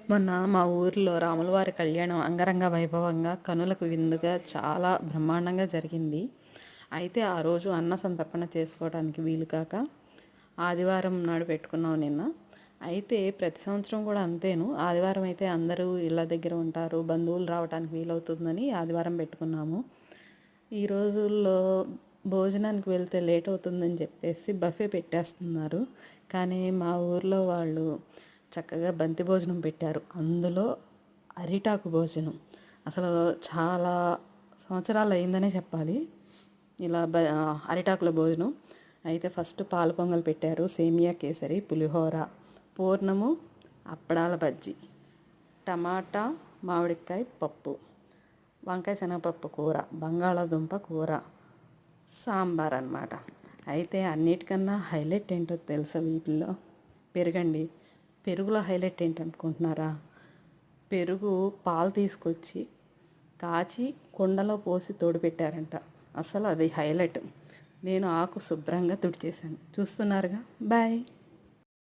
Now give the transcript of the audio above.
మొన్న మా ఊరిలో రాములవారి కళ్యాణం అంగరంగ వైభవంగా కనులకు విందుగా చాలా బ్రహ్మాండంగా జరిగింది. అయితే ఆ రోజు అన్న సంతర్పణ చేసుకోవడానికి వీలు కాక ఆదివారం నాడు పెట్టుకున్నాం నిన్న. అయితే ప్రతి సంవత్సరం కూడా అంతేను, ఆదివారం అయితే అందరూ ఇళ్ళ దగ్గర ఉంటారు, బంధువులు రావడానికి వీలవుతుందని ఆదివారం పెట్టుకున్నాము. ఈ రోజుల్లో భోజనానికి వెళ్తే లేట్ అవుతుందని చెప్పేసి బఫే పెట్టేస్తున్నారు. కానీ మా ఊర్లో వాళ్ళు చక్కగా బంతి భోజనం పెట్టారు. అందులో అరిటాకు భోజనం అసలు చాలా సంవత్సరాలు అయిందనే చెప్పాలి ఇలా అరిటాకుల భోజనం. అయితే ఫస్ట్ పాల పొంగల్ పెట్టారు, సేమియా కేసరి, పులిహోర, పూర్ణము, అప్పడాల బజ్జీ, టమాటా మామిడికాయ పప్పు, వంకాయ శనగపప్పు కూర, బంగాళాదుంప కూర, సాంబార్ అన్నమాట. అయితే అన్నిటికన్నా హైలైట్ ఏంటో తెలుసా వీటిల్లో? పెరుగండి. పెరుగులో హైలైట్ ఏంటనుకుంటున్నారా? పెరుగు పాలు తీసుకొచ్చి కాచి కుండలో పోసి తోడుపెట్టారంట. అసలు అది హైలైట్. నేను ఆకు శుభ్రంగా తుడిచేశాను. చూస్తున్నారుగా. బాయ్.